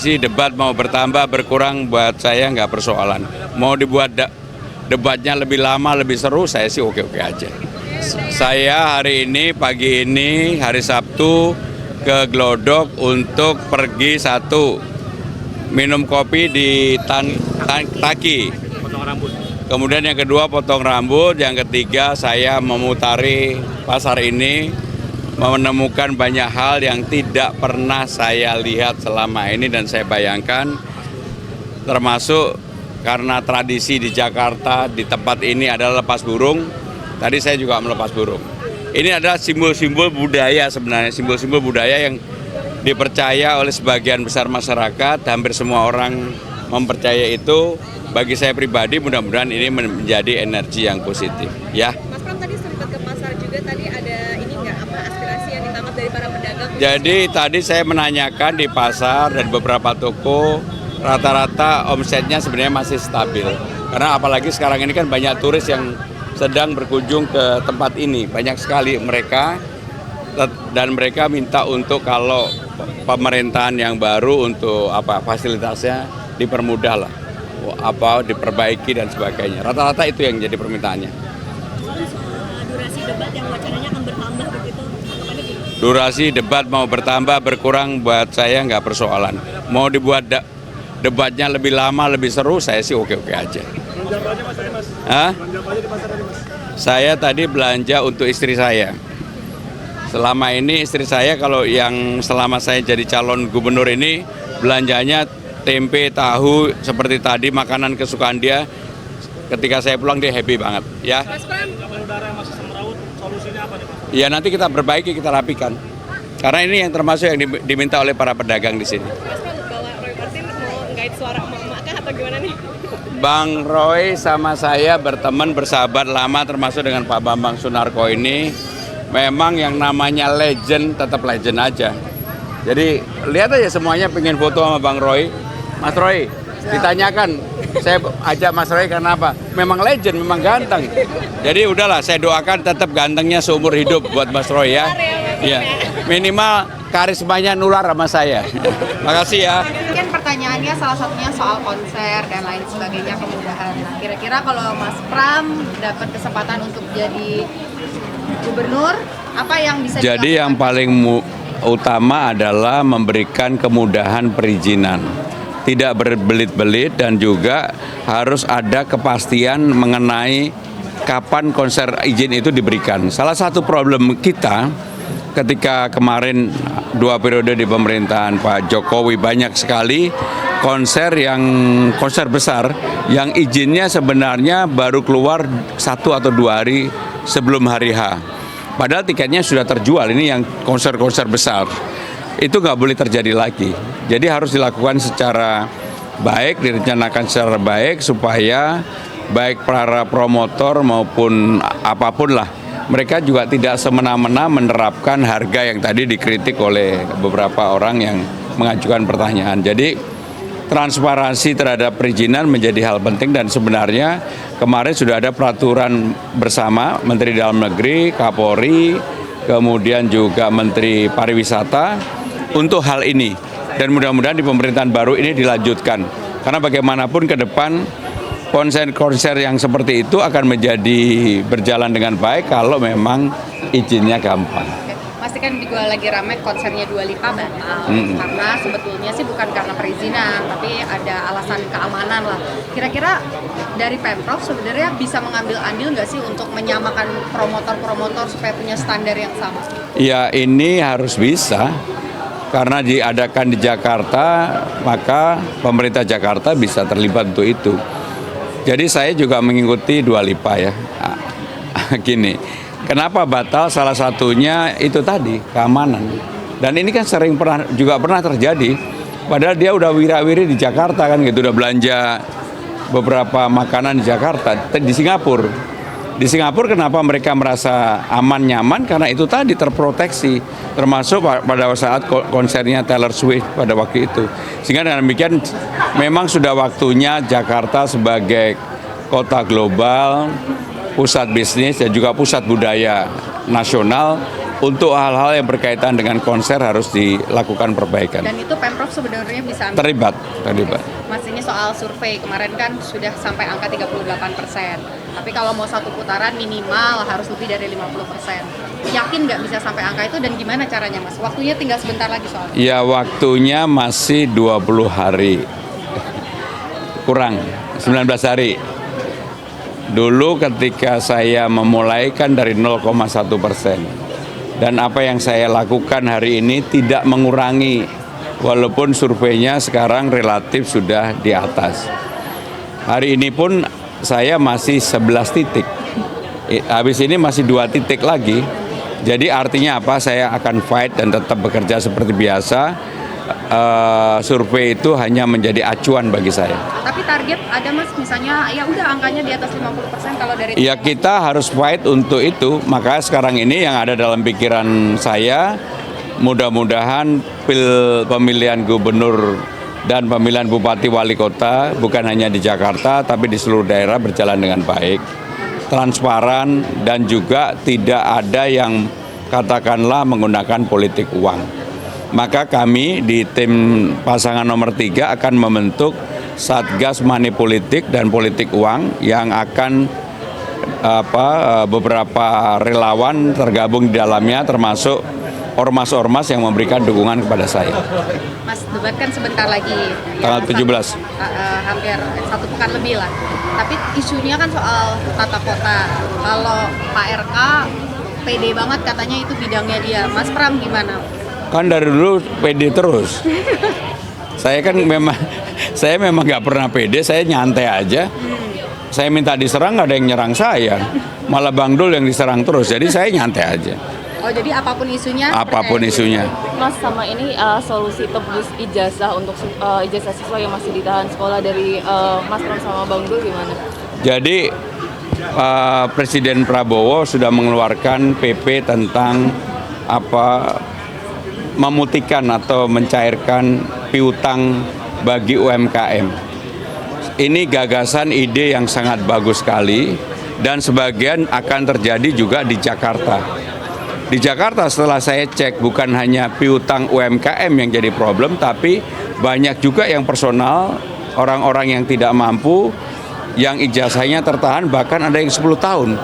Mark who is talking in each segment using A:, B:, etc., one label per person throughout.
A: Debat mau bertambah berkurang buat saya nggak persoalan. Mau dibuat debatnya lebih lama lebih seru, saya sih oke-oke aja. Saya hari ini pagi ini hari Sabtu ke Glodok untuk pergi satu minum kopi di Taki. Kemudian yang kedua potong rambut, yang ketiga saya memutari pasar ini menemukan banyak hal yang tidak pernah saya lihat selama ini dan saya bayangkan, termasuk karena tradisi di Jakarta di tempat ini adalah lepas burung. Tadi saya juga melepas burung. Ini adalah simbol-simbol budaya sebenarnya, simbol-simbol budaya yang dipercaya oleh sebagian besar masyarakat, hampir semua orang mempercaya itu. Bagi saya pribadi mudah-mudahan ini menjadi energi yang positif, ya.
B: Mas Pram tadi sempat ke pasar juga, tadi ada ini nggak, apa aspirasi yang ditangkap dari para pedagang?
A: Jadi tadi saya menanyakan di pasar dan beberapa toko, rata-rata omsetnya sebenarnya masih stabil. Karena apalagi sekarang ini kan banyak turis yang sedang berkunjung ke tempat ini, banyak sekali mereka, dan mereka minta untuk kalau pemerintahan yang baru untuk fasilitasnya dipermudah lah, diperbaiki dan sebagainya. Rata-rata itu yang jadi permintaannya.
B: Durasi debat yang wacananya akan bertambah begitu, tanggapannya gimana?
A: Durasi debat mau bertambah berkurang buat saya nggak persoalan. Mau dibuat debatnya lebih lama lebih seru, saya sih oke-oke aja. Saya tadi belanja untuk istri saya. Selama ini istri saya kalau yang selama saya jadi calon gubernur ini belanjanya tempe, tahu, seperti tadi makanan kesukaan dia. Ketika saya pulang dia happy banget, ya.
B: Mas Pram,
C: udara yang masih semeraut, solusinya apa nih, Pak?
A: Ya nanti kita perbaiki, kita rapikan. Karena ini yang termasuk yang diminta oleh para pedagang di sini.
B: Mas Pram bawa Roy Martin mau ngait suara emak-emak kah atau gimana nih?
A: Bang Roy sama saya berteman bersahabat lama, termasuk dengan Pak Bambang Sunarko ini. Memang yang namanya legend tetap legend aja. Jadi lihat aja semuanya pengen foto sama Bang Roy. Mas Roy, ditanyakan, saya ajak Mas Roy karena apa? Memang legend, memang ganteng. Jadi udahlah, saya doakan tetap gantengnya seumur hidup buat Mas Roy ya. Ya, minimal karismanya nular sama saya. Makasih ya.
D: Mungkin pertanyaannya salah satunya soal konser dan lain sebagainya, kemudahan. Nah, kira-kira kalau Mas Pram dapat kesempatan untuk jadi gubernur, apa yang bisa
A: Jadi yang paling utama adalah memberikan kemudahan perizinan. Tidak berbelit-belit dan juga harus ada kepastian mengenai kapan konser izin itu diberikan. Salah satu problem kita ketika kemarin 2 periode di pemerintahan Pak Jokowi banyak sekali konser besar yang izinnya sebenarnya baru keluar 1 atau 2 hari sebelum hari H. Padahal tiketnya sudah terjual, ini yang konser-konser besar. Itu nggak boleh terjadi lagi. Jadi harus dilakukan secara baik, direncanakan secara baik supaya baik para promotor maupun apapun lah, mereka juga tidak semena-mena menerapkan harga yang tadi dikritik oleh beberapa orang yang mengajukan pertanyaan. Jadi transparansi terhadap perizinan menjadi hal penting dan sebenarnya kemarin sudah ada peraturan bersama Menteri Dalam Negeri, Kapolri, kemudian juga Menteri Pariwisata untuk hal ini. Dan mudah-mudahan di pemerintahan baru ini dilanjutkan. Karena bagaimanapun ke depan konser-konser yang seperti itu akan menjadi berjalan dengan baik kalau memang izinnya gampang.
D: Pasti kan juga lagi ramai konsernya Dua Lipa batal, karena sebetulnya sih bukan karena perizinan, tapi ada alasan keamanan lah. Kira-kira dari Pemprov sebenarnya bisa mengambil andil nggak sih untuk menyamakan promotor-promotor supaya punya standar yang sama?
A: Ya ini harus bisa. Karena diadakan di Jakarta, maka pemerintah Jakarta bisa terlibat untuk itu. Jadi saya juga mengikuti Dua Lipa ya. Gini, kenapa batal? Salah satunya itu tadi, keamanan. Dan ini kan juga pernah terjadi. Padahal dia udah wira-wiri di Jakarta kan gitu, udah belanja beberapa makanan di Jakarta, di Singapura. Di Singapura kenapa mereka merasa aman nyaman? Karena itu tadi terproteksi, termasuk pada saat konsernya Taylor Swift pada waktu itu. Sehingga dengan demikian memang sudah waktunya Jakarta sebagai kota global, pusat bisnis dan juga pusat budaya nasional untuk hal-hal yang berkaitan dengan konser harus dilakukan perbaikan.
D: Dan itu Pemprov sebenarnya bisa ambil.
A: Terlibat.
D: Mas, ini soal survei kemarin kan sudah sampai angka 38%. Tapi kalau mau satu putaran minimal harus lebih dari 50%. Yakin nggak bisa sampai angka itu dan gimana caranya, Mas? Waktunya tinggal sebentar lagi soalnya.
A: Ya, waktunya masih 20 hari. Kurang 19 hari. Dulu ketika saya memulaikan dari 0,1%. Dan apa yang saya lakukan hari ini tidak mengurangi, walaupun surveinya sekarang relatif sudah di atas. Hari ini pun saya masih 11 titik. Habis ini masih 2 titik lagi. Jadi artinya apa? Saya akan fight dan tetap bekerja seperti biasa. Survei itu hanya menjadi acuan bagi saya.
D: Tapi target ada, Mas, misalnya ya udah angkanya di atas 50% kalau dari
A: Ya, kita harus fight untuk itu. Maka sekarang ini yang ada dalam pikiran saya, mudah-mudahan pemilihan gubernur dan pemilihan bupati wali kota bukan hanya di Jakarta tapi di seluruh daerah berjalan dengan baik, transparan, dan juga tidak ada yang katakanlah menggunakan politik uang. Maka kami di tim pasangan nomor 3 akan membentuk Satgas Money Politik dan Politik Uang yang akan beberapa relawan tergabung di dalamnya, termasuk ormas-ormas yang memberikan dukungan kepada saya.
D: Mas, debat kan sebentar lagi.
A: Tanggal 17.
D: Hampir 1 pekan lebih lah. Tapi isunya kan soal tata kota. Kalau Pak RK pede banget katanya itu bidangnya dia. Mas Pram gimana?
A: Kan dari dulu pede terus. Saya memang nggak pernah pede, saya nyantai aja. Saya minta diserang, nggak ada yang nyerang saya. Malah Bang Dul yang diserang terus, jadi saya nyantai aja.
D: Oh, jadi apapun isunya?
A: Apapun isunya.
E: Mas, sama ini solusi tebus ijazah untuk ijazah siswa yang masih ditahan sekolah dari Mas Pram sama Bang Dul gimana?
A: Jadi Presiden Prabowo sudah mengeluarkan PP tentang memutihkan atau mencairkan piutang bagi UMKM. Ini gagasan ide yang sangat bagus sekali dan sebagian akan terjadi juga di Jakarta. Di Jakarta setelah saya cek bukan hanya piutang UMKM yang jadi problem, tapi banyak juga yang personal, orang-orang yang tidak mampu, yang ijazahnya tertahan bahkan ada yang 10 tahun.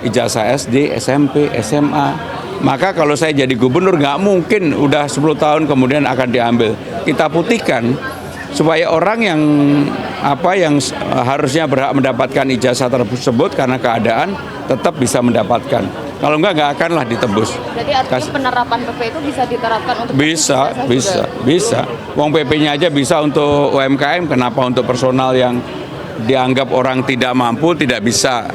A: Ijazah SD, SMP, SMA. Maka kalau saya jadi gubernur nggak mungkin udah 10 tahun kemudian akan diambil. Kita putihkan supaya orang yang harusnya berhak mendapatkan ijazah tersebut karena keadaan tetap bisa mendapatkan. Kalau nggak akanlah ditebus.
E: Jadi artinya penerapan PP itu bisa diterapkan untuk
A: Bisa. Uang PP-nya aja bisa untuk UMKM, kenapa untuk personal yang dianggap orang tidak mampu tidak bisa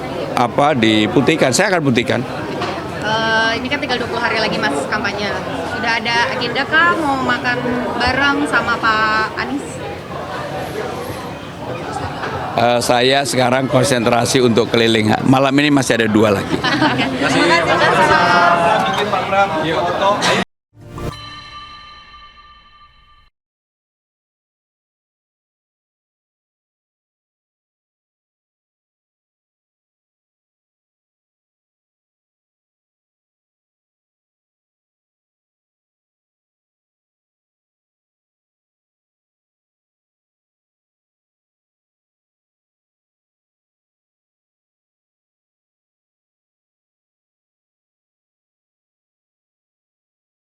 A: diputihkan? Saya akan putihkan.
D: Ini kan tinggal 20 hari lagi, Mas, kampanye. Sudah ada agenda kah mau makan bareng sama Pak Anies?
A: Saya sekarang konsentrasi untuk keliling. Malam ini masih ada 2 lagi.
D: Terima kasih.